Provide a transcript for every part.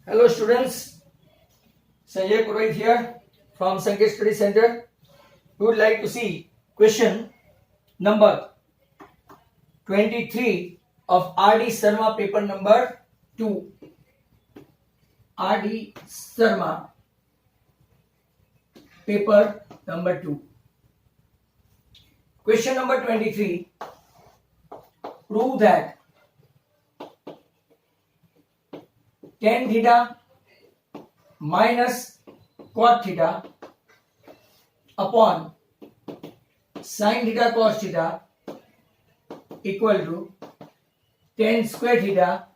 Hello students, Sanjay Purohit here from Sanket Study Center. We would like to see question number 23 of R.D. Sharma paper number 2. R.D. Sharma paper number 2. Question number 23. Prove that tan theta minus cot theta upon sin theta cos theta equal to tan square theta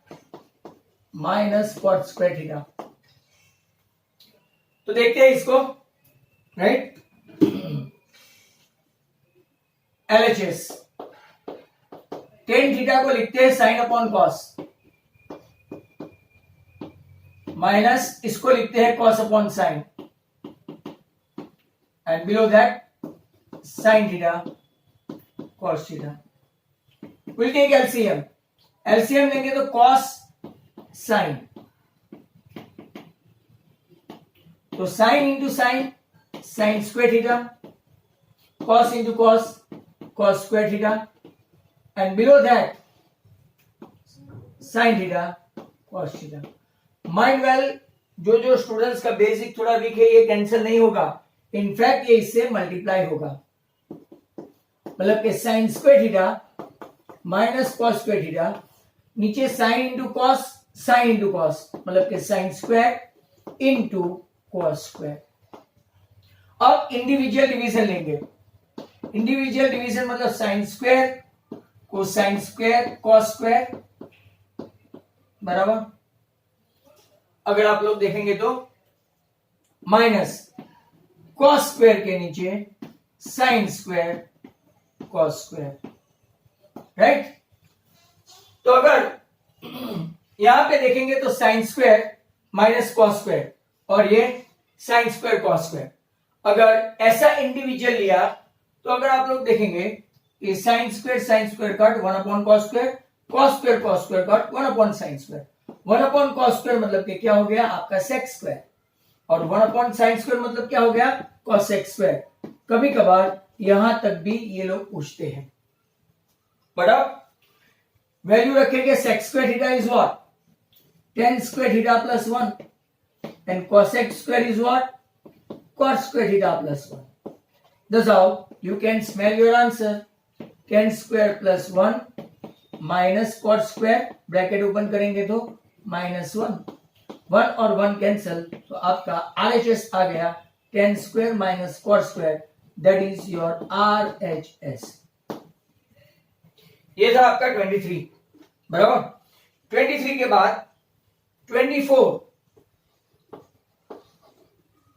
minus cot square theta. तो देखते हैं इसको, right? LHS tan theta को लिखते हैं sin upon cos, minus इसको लिखते हैं cos upon sin, and below that sin theta cos theta. Will take LCM. LCM लेंगे तो cos sin, तो sin into sine sin square theta, cos into cos cos square theta, and below that sin theta cos theta. Mind well, जो students का basic थोड़ा weak है ये cancel नहीं होगा, इनफैक्ट ये इससे मल्टीप्लाई होगा. मतलब कि sine square theta minus cos square theta, नीचे sine into cos sine into cos, मतलब कि sine square into cos square. अब इंडिविजुअल डिवीजन लेंगे. इंडिविजुअल डिवीजन मतलब sine square cosine square cos square बराबर, अगर आप लोग देखेंगे तो माइनस कॉस स्क्वायर के नीचे sine square cos square, right? तो अगर यहां पे देखेंगे तो sine square minus cos square और ये साइन स्क्वायर कॉस स्क्वायर. अगर ऐसा इंडिविजुअल लिया तो अगर आप लोग देखेंगे ये sine square cut 1 upon cos square cut 1 upon sine square. 1 upon cos square मतलब कि क्या हो गया आपका सेक्स स्क्वायर, और 1 अपॉन साइन स्क्वायर मतलब क्या हो गया कॉस एक्स स्क्वायर. कभी कभार यहां तक भी ये लोग पूछते हैं. बड़ा वैल्यू रखेंगे sex square theta is what tan square theta plus 1 and cos x square is what cos square theta plus 1. Thus how you can smell your answer. tan square plus 1 minus cot square, bracket open करेंगे तो minus 1 और 1 cancel, तो आपका RHS आ गया tan square minus cot square, that is your RHS. ये था आपका 23 बराबर. 23 के बाद 24.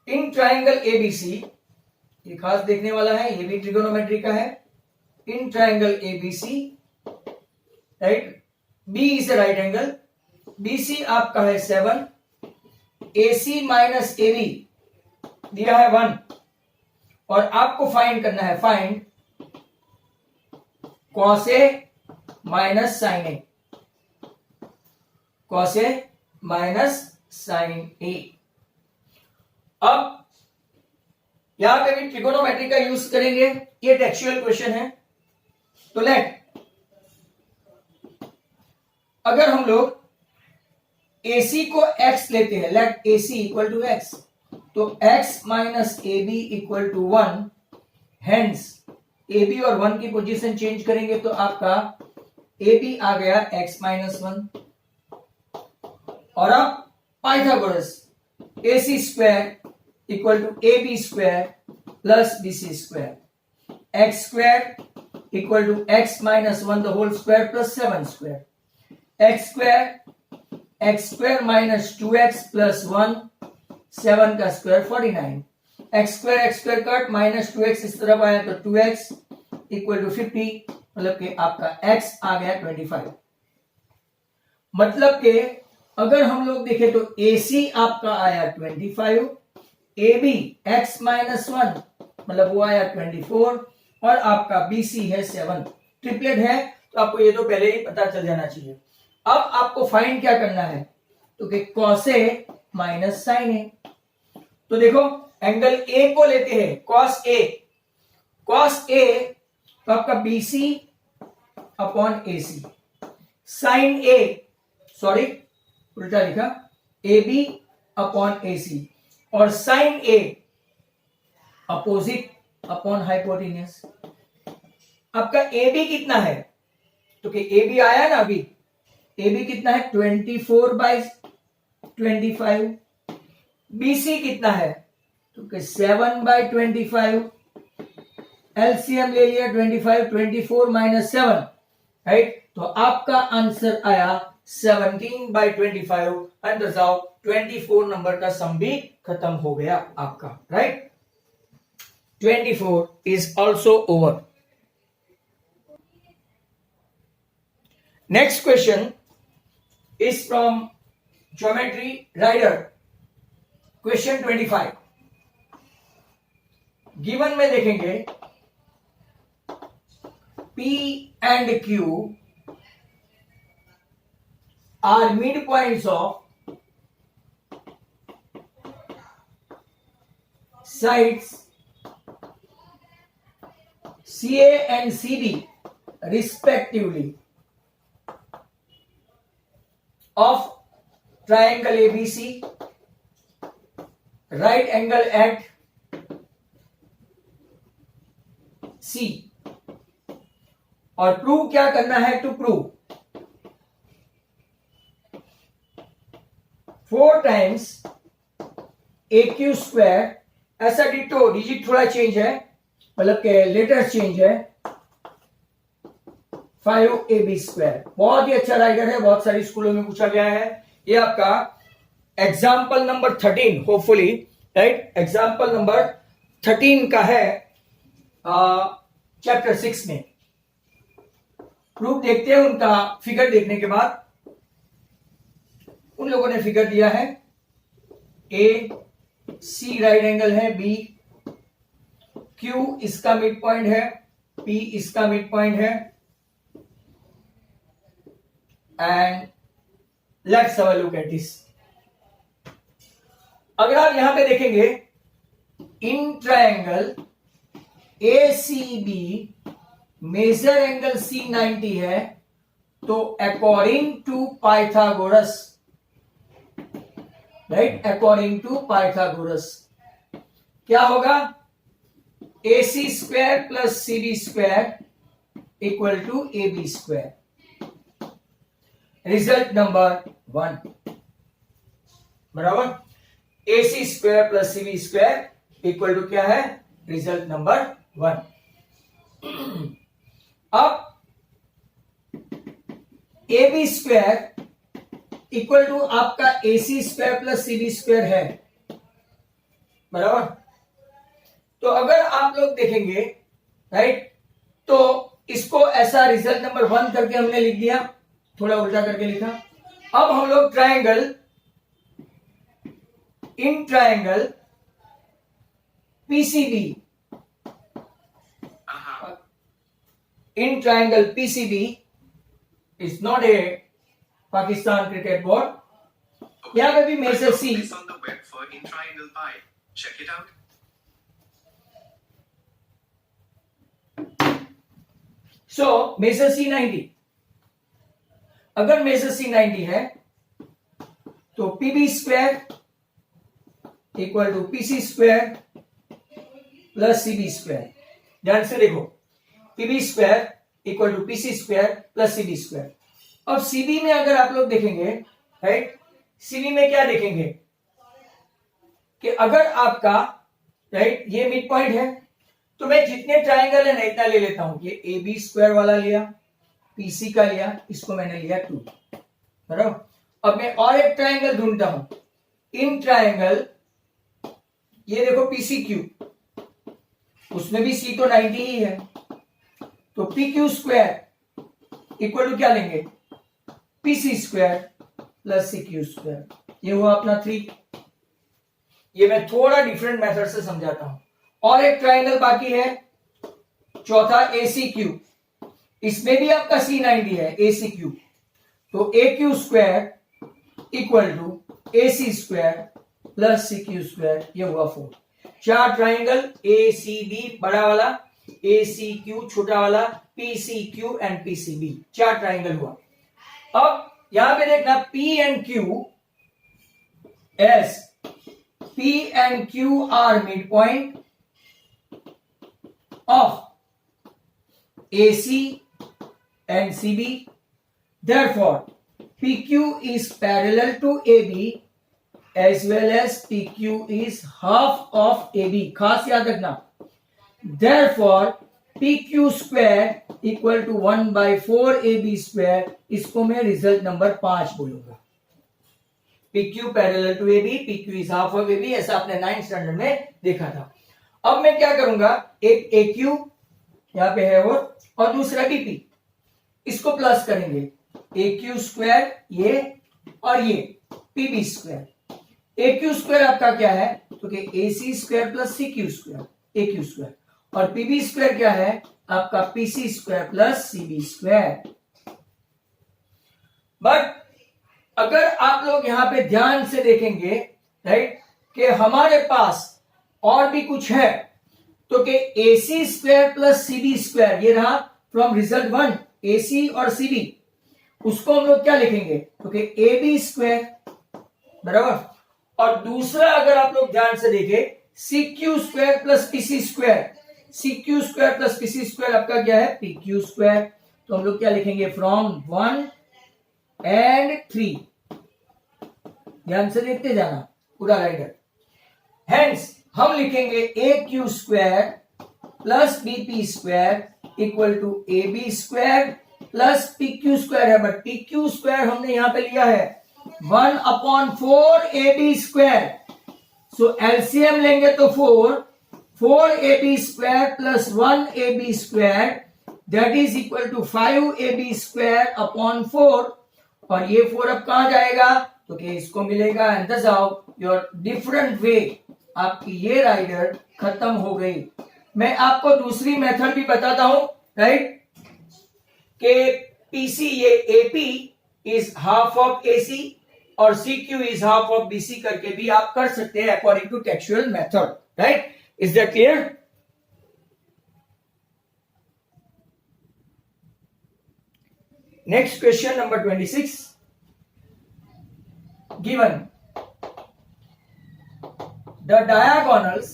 इन ट्राइंगल ABC, ये खास देखने वाला है, ये भी ट्रिगोनोमेट्री का है. In triangle ABC, right, B is a right angle, BC आपका है 7, AC माइनस AB दिया है 1, और आपको फाइंड करना है, find cos A minus sine A, cos A minus sine A. अब यहां पे भी ट्रिगोनोमेट्री का यूज करेंगे, ये टेक्सचुअल क्वेश्चन है. तो लेट, अगर हम लोग AC को x लेते हैं, let AC equal to x, तो x minus AB equal to 1, hence AB और 1 की पोजीशन चेंज करेंगे तो आपका AB आ गया x माइनस 1, और अब Pythagoras AC square equal to AB square plus BC square, x square equal to x minus 1 the whole square plus 7 square, x square minus 2x plus 1 7 का square 49, x square cut minus 2x इस तरफ आया तो 2x equal to 50, मतलब कि आपका x आ गया 25. मतलब कि अगर हम लोग देखें तो AC आपका आया 25, AB x माइनस 1 मतलब वो आया 24, और आपका BC है 7. ट्रिपलेट है तो आपको ये तो पहले ही पता चल जाना चाहिए. अब आपको फाइंड क्या करना है, तो कि कॉस ए माइनस साइन ए। तो देखो एंगल ए को लेते हैं कॉस ए, कॉस ए तो आपका बीसी अपॉन एसी, साइन ए, सॉरी उल्टा लिखा, ए बी अपॉन एसी, और साइन ए अपोजिट अपॉन हाइपोटेन्यूस। आपका ए बी कितना है, तो कि ए बी आया ना अभी, ए बी कितना है 24/25, बीसी कितना है तो कि 7/25, एलसीएम ले लिया 25, 24 माइनस 7, राइट। तो आपका आंसर आया 17/25, एंड रिजल्ट 24 नंबर का सम भी खत्म हो गया आपका, right. 24 is also over. Next question is from geometry rider, question 25। Given में देखेंगे P and Q are midpoints of sides CA and CD respectively of triangle ABC, right angle at C, और prove क्या करना है, to prove 4 times AQ square, ऐसा ditto, digit थोड़ा change है, मतलब के लेटर चेंज है, 5AB स्क्वायर। बहुत ही अच्छा राइडर है, बहुत सारी स्कूलों में पूछा गया है। ये आपका example number 13 hopefully, right, example number 13 का है चैप्टर 6 में। प्रूफ देखते हैं उनका फिगर देखने के बाद। उन लोगों ने फिगर दिया है, ए सी राइट एंगल है, बी क्यू इसका मिड पॉइंट है, पी इसका मिड पॉइंट है, and let's have a look at this. अगर आप यहां पे देखेंगे in triangle ACB measure angle C90 है, तो according to Pythagoras, right, according to Pythagoras क्या होगा, AC square plus CB square equal to AB square. Result number 1 बराबर AC square plus CB square equal to क्या है, result number 1। अब AB square equal to आपका AC square plus CB square है, बराबर। तो अगर आप लोग देखेंगे, राइट, तो इसको ऐसा रिजल्ट नंबर 1 करके हमने लिख दिया, थोड़ा उल्टा करके लिखा। अब हम लोग triangle, in triangle PCB, in triangle PCB is not a Pakistan cricket board. यहाँ पे भी major C, on the web for in triangle pi. Check it out. So measure C90, अगर मेजर C90 है तो PB square equal to PC square plus CB square. ध्यान से देखो, PB square equal to PC square plus CB square. अब CB में अगर आप लोग देखेंगे, राइट, CB में क्या देखेंगे कि अगर आपका, राइट, ये मिड पॉइंट है, तो मैं जितने ट्राइंगल है ना इतना ले लेता हूं। ये AB स्क्वायर वाला लिया, PC का लिया, इसको मैंने लिया 2, बराबर। अब मैं और एक ट्राइंगल ढूंढता हूं, इन ट्राइंगल, ये देखो PCQ, उसमें भी C तो 90 ही है, तो PQ स्क्वायर इक्वल टू क्या लेंगे, PC square plus CQ square. ये हुआ अपना 3। ये मैं थोड़ा डिफरेंट मेथड से समझाता हूं। और एक ट्राइंगल बाकी है, चौथा ACQ, इसमें भी आपका C90 है, ACQ, तो AQ square equal to AC square plus CQ square, ये हुआ 4। 4 ट्राइंगल ACB बड़ा वाला, ACQ छोटा वाला, PCQ एंड PCB, 4 ट्राइंगल हुआ। अब यहां पे देखना P and Q, as P and Q are midpoint of AC and CB, therefore PQ is parallel to AB as well as PQ is half of AB। खास याद रखना, therefore PQ square equal to 1/4 AB square, इसको मैं result number 5 बोलूंगा। PQ parallel to AB, PQ is half of AB, ऐसा आपने 9th standard में देखा था। अब मैं क्या करूंगा, एक AQ यहां पे है और दूसरा BP, इसको प्लस करेंगे, AQ स्क्वायर ये और ये PB स्क्वायर। AQ स्क्वायर आपका क्या है, तो कि AC square plus CQ square, AQ square, और PB स्क्वायर क्या है आपका PC square plus CB square. But अगर आप लोग यहां पे ध्यान से देखेंगे, राइट, कि हमारे पास और भी कुछ है, तो कि AC square plus CB square, ये रहा फ्रॉम रिजल्ट 1, AC और CB, उसको हम लोग क्या लिखेंगे, तो कि AB स्क्वायर, बराबर। और दूसरा अगर आप लोग ध्यान से देखें, CQ square plus PC square, CQ square plus PC square आपका क्या है, PQ स्क्वायर, तो हम लोग क्या लिखेंगे, फ्रॉम 1 एंड 3, ध्यान से देखते जाना पूरा राइडर। हेंस हम लिखेंगे AQ square plus BP square equal to AB square plus PQ square है, बट PQ स्क्वायर हमने यहां पे लिया है 1/4 AB स्क्वायर, सो एलसीएम लेंगे तो 4 AB square plus 1 AB square, that is equal to 5 AB square upon 4, और ये 4 अब कहां जाएगा, तो कि इसको मिलेगा, एंड दस हाउ योर डिफरेंट वे, आपकी ये राइडर खत्म हो गई। मैं आपको दूसरी मेथड भी बताता हूं, राइट, कि PC ये AP is half of AC और CQ is half of BC करके भी आप कर सकते हैं according to textual method, right. Is that clear? Next question number 26, given the diagonals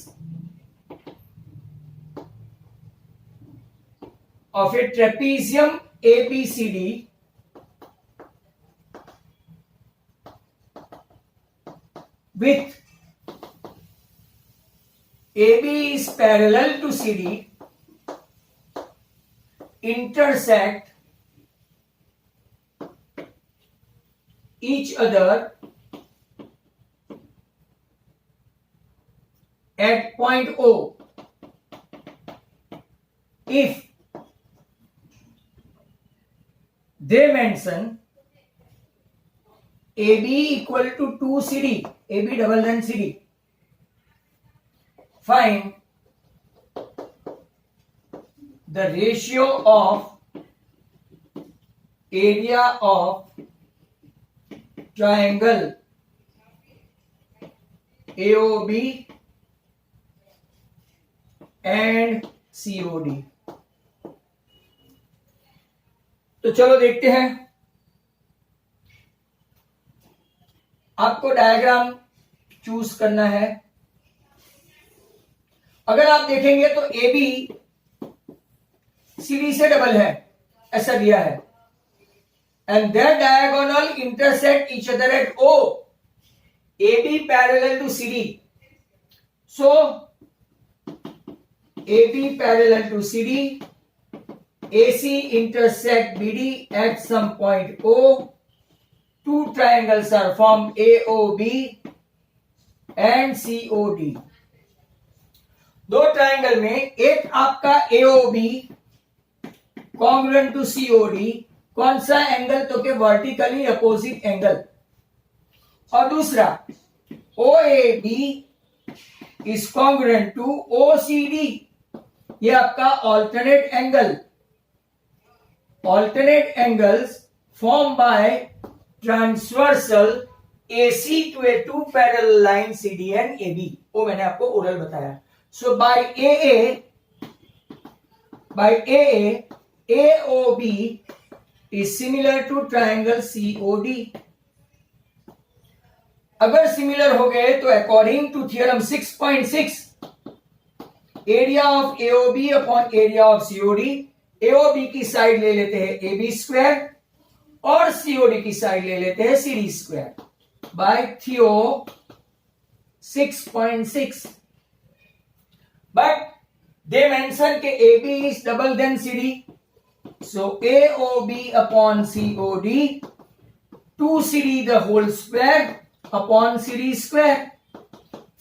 of a trapezium ABCD with AB is parallel to CD intersect each other at point O if they mention AB equal to 2 CD, AB double than CD, find the ratio of area of triangle AOB and COD। तो चलो देखते हैं, आपको diagram choose करना है। अगर आप देखेंगे तो AB CD से डबल है, ऐसा दिया है, and their diagonal intersect each other at O, AB parallel to CD, so AB parallel to CD, AC intersect BD at some point O, two triangles are formed AOB and COD। दो triangle में एक आपका AOB congruent to COD, कौन सा angle, तो के vertically opposite angle, और दूसरा OAB is congruent to OCD, ये आपका alternate angle. Alternate angles form by transversal AC to a two parallel line CD and AB, वो मैंने आपको ओरल बताया. So by AA AOB is similar to triangle COD. अगर similar हो गए तो according to theorem 6.6 area of AOB upon area of COD, AOB की side ले लेते हैं AB स्क्वायर और COD की साइड ले लेते हैं CD स्क्वायर बाय थियो 6.6. बट दे मेंशन के AB is double than CD, so AOB upon COD 2CD the whole square upon CD square,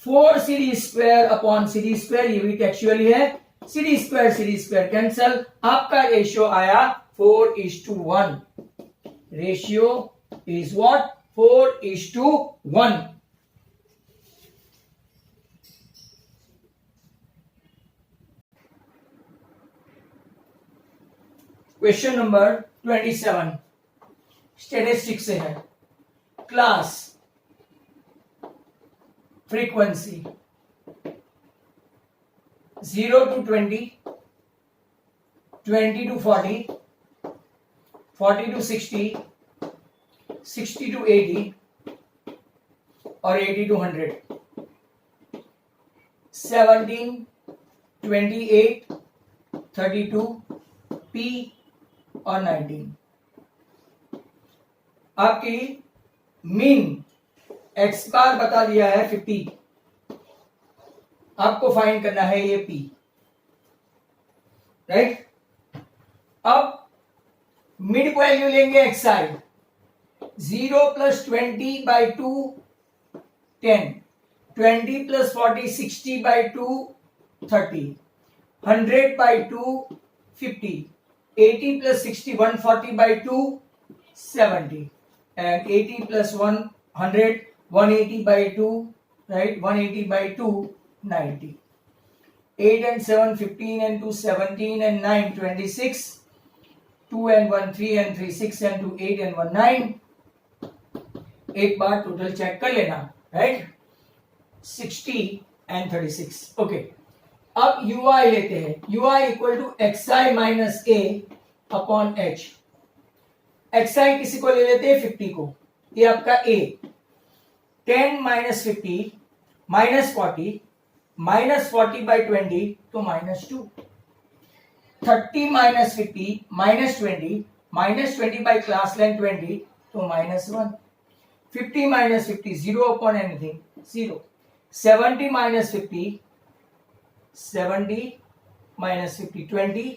4CD square upon CD square, ये भी textually है. CD स्क्वायर कैंसल, आपका ratio आया 4:1. Ratio is what? 4:1. Question number 27 statistics से है. Class frequency 0 to 20, 20 to 40, 40 to 60, 60 to 80 और 80 to 100. 17, 28, 32, P और 19. आपकी मीन एक्स बार बता दिया है 50, आपको फाइंड करना है ये P, राइट. अब मिड वैल्यू लेंगे xi, 0 plus 20 by 2 10, 20 plus 40 60 by 2 30, 100 by 2 50, 80 plus 60 140 by 2 70, and 80 plus 100 180 by 2, right, 180 by 2 90. 8 and 7 15 and 2 17 and 9 26, 2 and 1 3 and 3 6 and 2 8 and 1 9. एक बार टोटल चेक कर लेना, राइट. 60 and 36. ओके, अब UI लेते हैं. UI equal to xi minus a upon h. xi किसी को ले लेते हैं 50 को, ये आपका a. 10 minus 50 minus 40 minus 40 by 20 तो -2. 30 minus 50 minus 20 minus 20 by class length 20 तो -1. 50 minus 50 0 upon anything 0. 70 minus 50 70 minus 50 20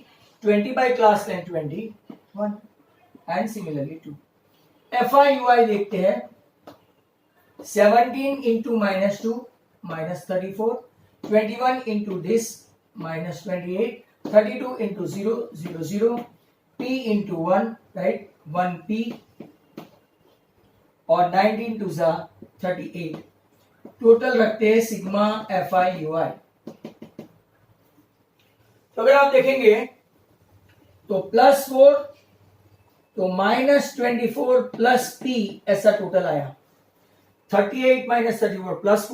20 by class length 21 and similarly 2. FI देखते हैं. 17 into -2 minus 34, 21 into this minus 28, 32 into 0 0 0, P into 1, right, 1P और 19 to 38. Total रखते हैं sigma FI/UI. तो अगर आप देखेंगे तो +4 तो -24 प्लस P ऐसा टोटल आया. 38 minus 34 plus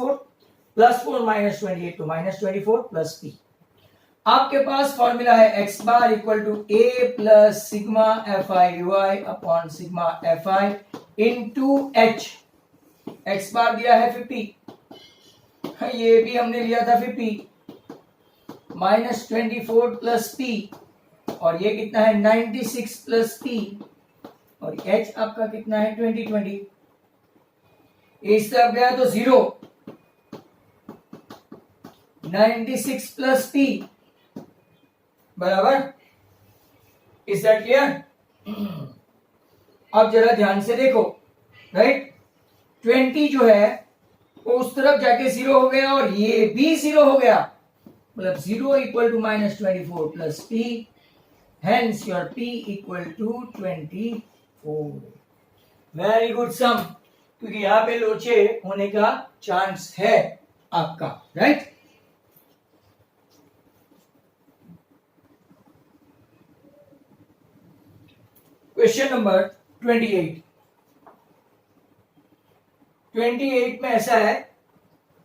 4 minus 28 to minus 24 plus P. आपके पास फॉर्मूला है x bar equal to a plus sigma FI/UI upon sigma FI into h. x bar दिया है 50, ये भी हमने लिया था 50, माइनस 24 प्लस P और ये कितना है 96 प्लस P और h आपका कितना है 20. इस तरफ गया तो 0, 96 प्लस P बराबर. Is that clear? अब जरा ध्यान से देखो, राइट. 20 जो है वो उस तरफ जाके 0 हो गया और ये भी 0 हो गया, मतलब 0 equal to -24 plus P, hence your P equal to 24. Very good sum, क्योंकि यहां पे लोचे होने का चांस है आपका, राइट. Question number 28. 28 में ऐसा है,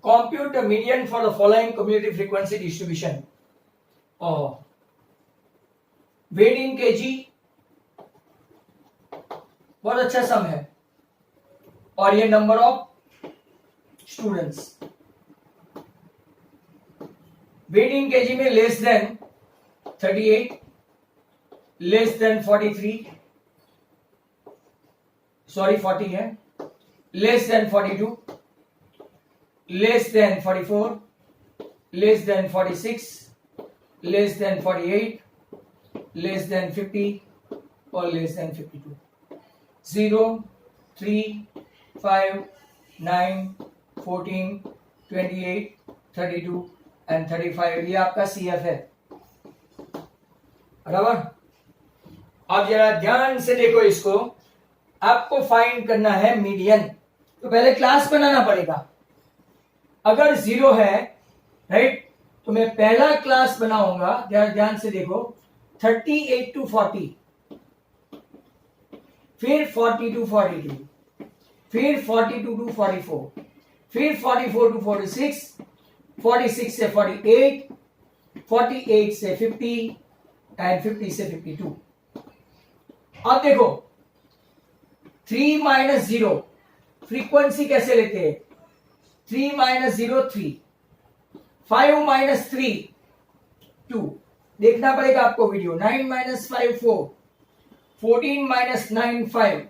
compute the median for the following community frequency distribution. और वेट इन केजी, बहुत अच्छा सम है, और ये number of students. Weight in KG में less than 38, less than 43, sorry 40 है, less than 42, less than 44, less than 46, less than 48, less than 50 और less than 52। 0, 3, 5, 9, 14, 28, 32 and 35, ये आपका CF है, बराबर। अब जरा ध्यान से देखो इसको, आपको फाइंड करना है मीडियन, तो पहले क्लास बनाना पड़ेगा। अगर 0 है, राइट, तो मैं पहला क्लास बनाऊंगा, जरा ध्यान से देखो, 38 to 40, फिर 40 to 42, फिर 42 to 44, फिर 44 to 46, 46 से 48, 48 से 50 एंड 50 से 52। अब देखो 3 माइनस 0 फ्रीक्वेंसी कैसे लेते हैं? 3 माइनस 0 3, 5 माइनस 3 2, देखना पड़ेगा आपको video. 9 minus 5 4, 14 minus 9 5,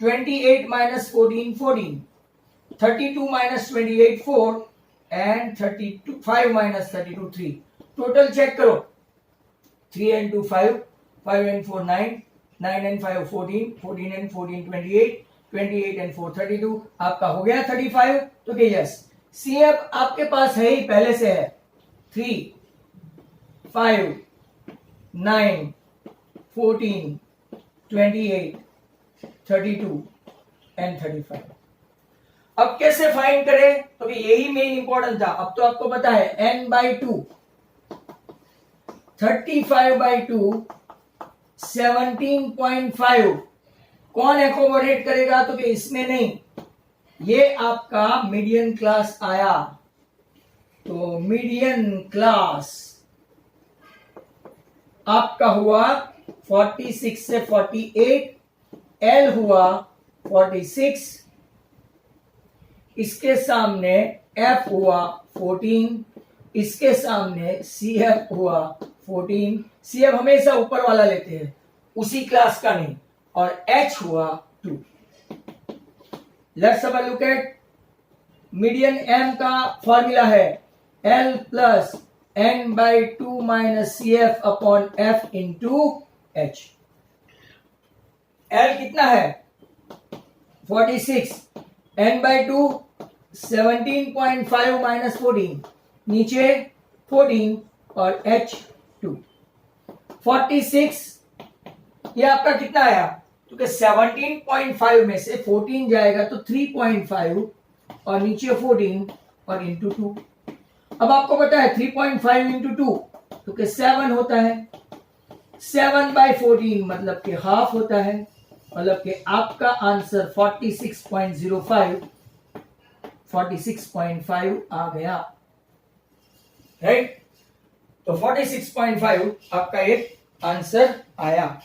28 minus 14 14, 32 minus 28 4 and 32 5 minus 32 3। Total check करो, 3 and 2 5, 5 and 4 9, 9 and 5 14, 14 and 14 28, 28 and 4 32, आपका हो गया 35। तो यस, CF आपके पास है ही, पहले से है, 3, 5, 9, 14, 28, 32 एंड 35। अब कैसे फाइंड करें? तो यही मेन इंपॉर्टेंट था। अब तो आपको पता है n/2, 35/2 17.5, कौन एकोमोडेट करेगा? तो इसमें नहीं, ये आपका मीडियन क्लास आया, तो मीडियन क्लास आपका हुआ 46 से 48, L हुआ 46, इसके सामने F हुआ 14, इसके सामने CF हुआ 14। CF हमेशा ऊपर वाला लेते हैं, उसी क्लास का नहीं, और H हुआ 2। Let's have a look eight median M का फॉर्मूला है L plus n/2 minus CF upon F into H। L कितना है? 46, n/2 17.5 माइनस 14, नीचे 14 और H 2। 46 ये आपका कितना आया? क्योंकि 17.5 में से 14 जाएगा तो 3.5 और नीचे 14 और इंटू 2। अब आपको पता है 3.5 इंटू 2 क्योंकि 7 होता है, 7/14 मतलब कि हाफ होता है, मतलब कि आपका आंसर 46.5 आ गया, राइट। तो 46.5 आपका एक आंसर आया।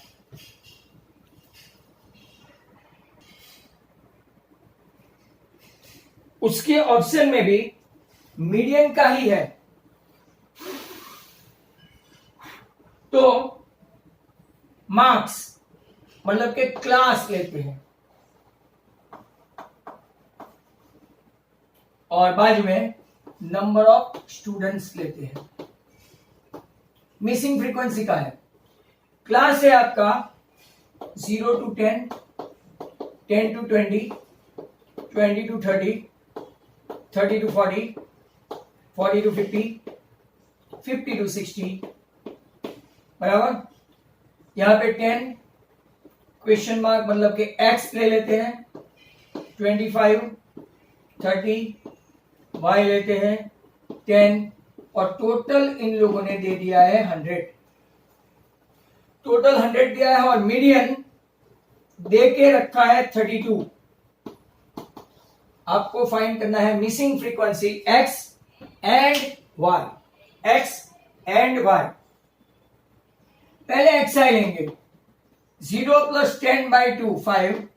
उसके ऑप्शन में भी मीडियन का ही है, तो मार्क्स मतलब के क्लास लेते हैं और बाजू में नंबर ऑफ स्टूडेंट्स लेते हैं। मिसिंग फ्रीक्वेंसी का है, क्लास है आपका 0 to 10, 10 to 20, 20 to 30, 30 to 40, 40 to 50, 50 to 60, बराबर। यहां पे 10 क्वेश्चन मार्क मतलब कि x ले लेते हैं, 25, 30, y लेते हैं 10, और टोटल इन लोगों ने दे दिया है 100। टोटल 100 दिया है और मीडियन दे के रखा है 32। आपको फाइंड करना है missing frequency x and y, x and y. पहले एक्स आई लेंगे, 0 + 10/2 5।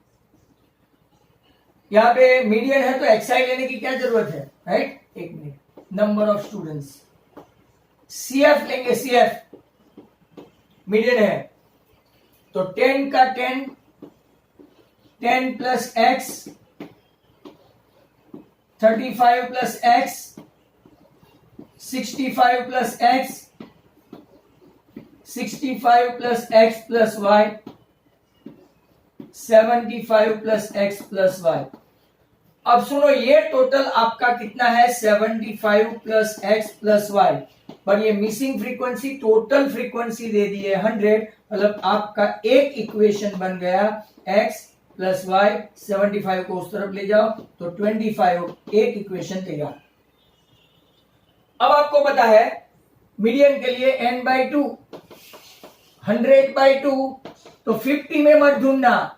यहां पे मीडियन है तो एक्स आई लेने की क्या जरूरत है, राइट? एक minute, number of students, CF लेंगे, सीएफ मीडियन है तो 10 का 10, 10 + x, 35 + x, 65 + x, 65 + x + y, 75 + x + y। अब सुनो, ये टोटल आपका कितना है, 75 + x + y, पर ये मिसिंग फ्रीक्वेंसी, टोटल फ्रीक्वेंसी दे दी है 100, मतलब आपका एक इक्वेशन बन गया x + y, 75 को उस तरफ ले जाओ तो 25, एक इक्वेशन तैयार। अब आपको पता है मीडियन के लिए n/2, 100/2, तो 50 में मत ढूंढना।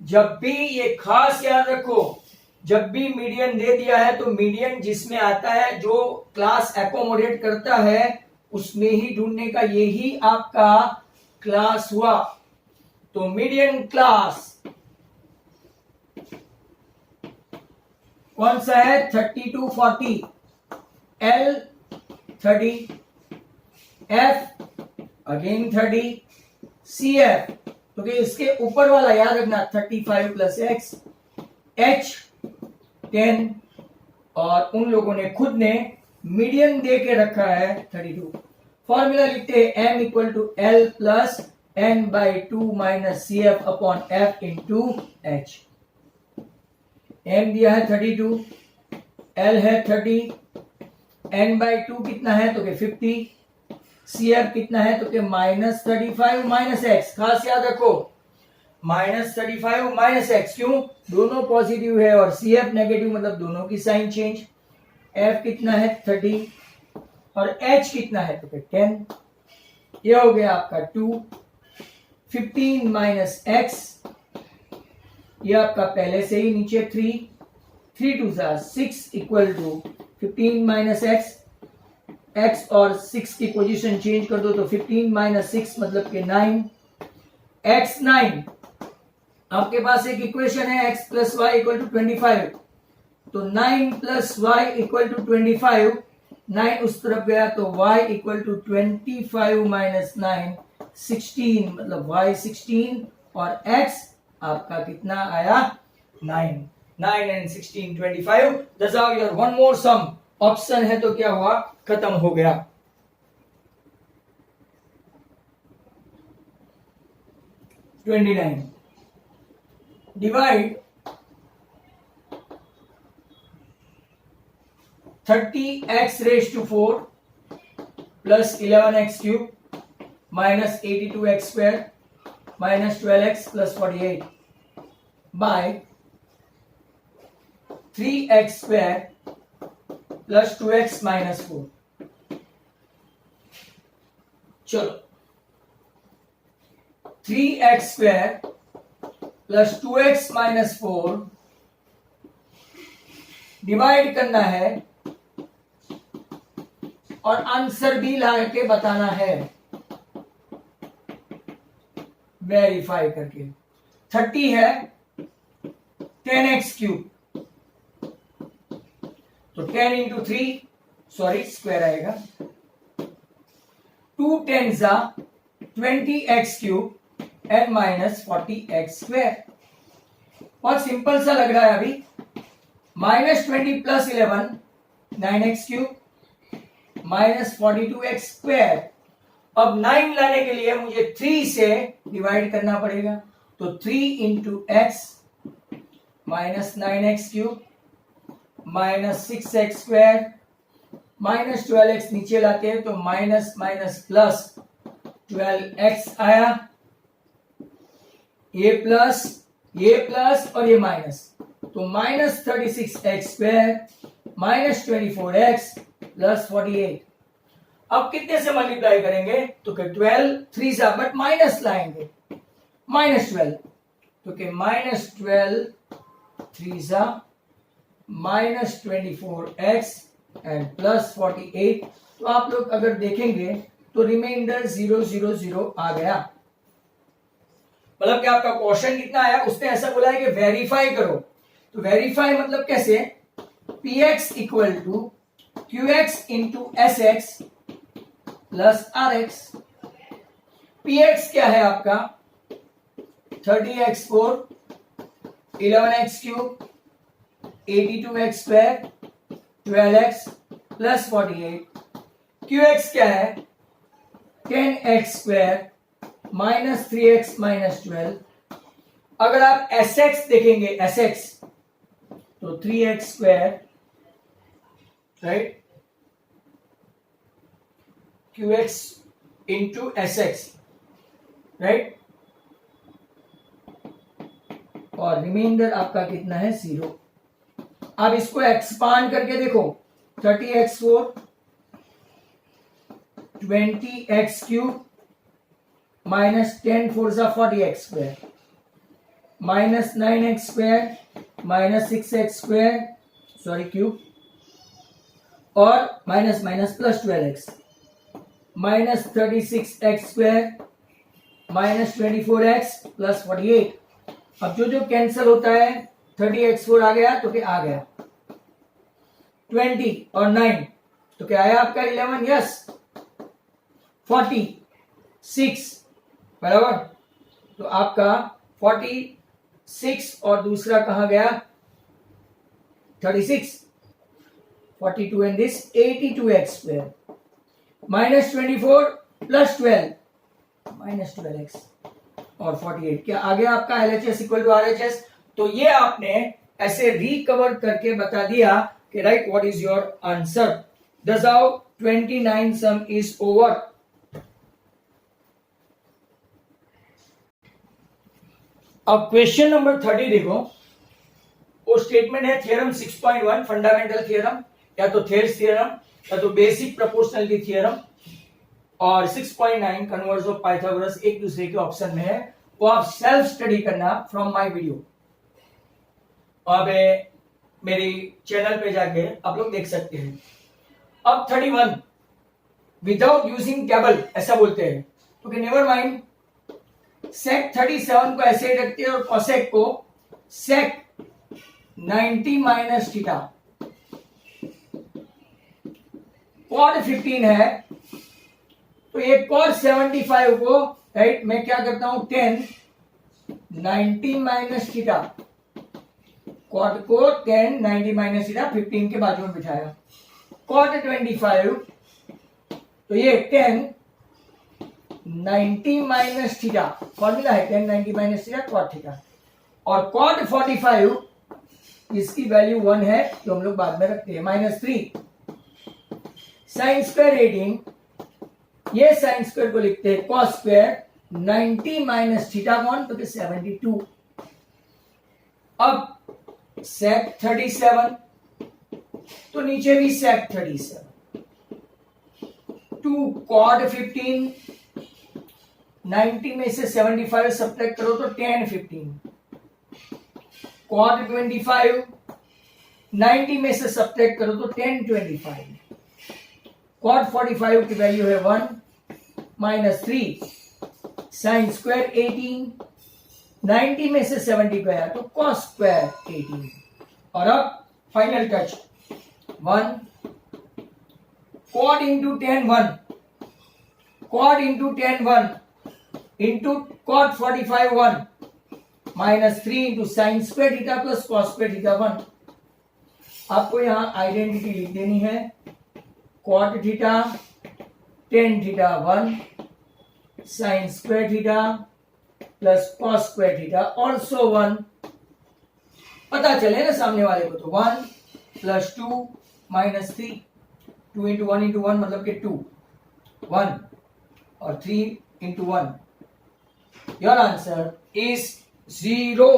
जब भी, ये खास याद रखो, जब भी मीडियन दे दिया है तो मीडियन जिसमें आता है, जो क्लास एकोमोडेट करता है, उसमें ही ढूंढने का, यही आपका क्लास हुआ। तो मीडियन क्लास कौन सा है, 32 40, L 30, F अगेन 30, CF, तो इसके ऊपर वाला याद रखना 35 + x, H 10, और उन लोगों ने खुद ने मीडियन दे के रखा है 32। फॉर्मूला लिखते हैं m = L + n/2 - CF/F × H। m दिया है 32, L है 30, n/2 कितना है तो के 50, CF कितना है तो के -35 - x। खास याद रखो, -35 - x, क्यों? दोनों पॉजिटिव है और CF नेगेटिव, मतलब दोनों की साइन चेंज। F कितना है 30 और H कितना है तो के 10। ये हो गया आपका 2, 15 - x, ये आपका पहले से ही नीचे 3, 3 2 6 = 15 - x, x और 6 की पोजीशन चेंज कर दो तो 15 - 6 मतलब के 9, x 9। आपके पास एक इक्वेशन है x + y = 25, तो 9 + y = 25, 9 उस तरफ गया तो y = 25 - 9, 16, मतलब y 16, और x आपका कितना आया, 9, 9 and 16 25। That's how your one more sum option है तो क्या हुआ, खत्म हो गया। Divide 30x⁴ + 11x³ - 82x² - 12x + 48 by 3x² + 2x - 4। चलो, 3x² + 2x - 4 डिवाइड करना है और आंसर भी ला के बताना है, वेरीफाई करके। 30 है 10x³ तो 10 × 3, सॉरी स्क्वायर आएगा, 2 10s 20x³ and -40x²। बहुत सिंपल सा लग रहा है अभी। -20 + 11 9x³ -42x²। अब 9 लाने के लिए मुझे 3 से डिवाइड करना पड़ेगा, तो 3 × x -9x³ -6x² -12x नीचे लाते हैं तो माइनस प्लस 12x आया, ये प्लस और ये माइनस, तो -36x² -24x + 48। अब कितने से मल्टीप्लाई करेंगे तो 12 3 बट माइनस लाएंगे, -12 तो -12 3 -24x एंड +48। तो आप लोग अगर देखेंगे तो रिमाइंडर 0 0 0 आ गया। मतलब कि आपका क्वेश्चन कितना आया, उसने ऐसा बोला है कि वेरीफाई करो। तो वेरीफाई मतलब कैसे, px equal to qx into sx plus rx। px क्या है आपका 30x4 11x3 82x square 12x plus 48। qx क्या है 10x square minus 3x minus 12। अगर आप sx देखेंगे sx तो 3x square right, qx into sx right, और रिमाइंडर आपका कितना है 0। अब इसको एक्सपांड करके देखो 30x4 20x3 minus 10 4 40x square minus 9x square minus 6x square sorry cube और minus minus plus 12x minus 36x square minus 24x plus 48। अब जो कैंसिल होता है 30x4 आ गया तो क्या आ गया 20 और 9 तो क्या आया आपका 11, यस 46 बराबर। तो आपका 46 और दूसरा कहां गया 36 42 and this 82x square minus 24 plus 12 minus 12x और 48। क्या आ गया आपका LHS इक्वल टू RHS। तो ये आपने ऐसे रिकवर करके बता दिया कि right what is your answer. दस आओ 29 सम इज ओवर। अब क्वेश्चन नंबर 30 देखो, वो स्टेटमेंट है थ्योरम 6.1 फंडामेंटल थ्योरम या तो थेयर्स थ्योरम या तो बेसिक प्रोपोर्शनलिटी थ्योरम, और 6.9 कन्वर्स ऑफ पाइथागोरस एक दूसरे के ऑप्शन में है। वो आप सेल्फ स्टडी करना फ्रॉम माय वीडियो। अब मेरी चैनल पे जाके आप लोग देख सकते हैं। अब 31 विदाउट यूजिंग टेबल ऐसा बोलते हैं, तो नेवर माइंड, सेक 37 को ऐसे रखते हैं और कोसेक को सेक 90 माइनस थीटा, कॉड 15 है तो ये कॉड 75 को राइट मैं क्या करता हूं 10 90 माइनस थीटा, कॉड को 10 90 माइनस थीटा 15 के बाजू में बिठाया। कॉड 25 तो ये 10 90 माइनस थीटा, फॉर्मूला है 10 90 माइनस थीटा कॉड थीटा, और कॉड 45 इसकी वैल्यू 1 है जो हम लोग बाद में रखते हैं -3। साइन स्क्वायर 18, ये साइन स्क्वायर को लिखते हैं कॉस स्क्वायर 90 माइनस थीटा कौन तो 72। अब सेक 37 तो नीचे भी सेक 37, 2 कॉड 15 90 में से 75 सब्ट्रैक्ट करो तो 10 15, कॉड 25 90 में से सब्ट्रैक्ट करो तो 10 25, कॉड 45 की वैल्यू है 1 -3, साइन स्क्वायर 18 90 में से 70 गया तो कॉस स्क्वायर 18। और अब final touch 1 cot into 10 1, cot into 10 1 into cot 45 1 -3 into sine square theta plus cos square theta 1। आपको यहां आइडेंटिटी लिख देनी है, cot theta 10 theta 1 sine square theta plus cos square theta also 1। पता चले ना सामने वाले को, तो 1 प्लस 2 -3, 2 इंटू 1 इंटू 1 मतलब कि 2 1 और 3 इंटू 1। Your answer is 0।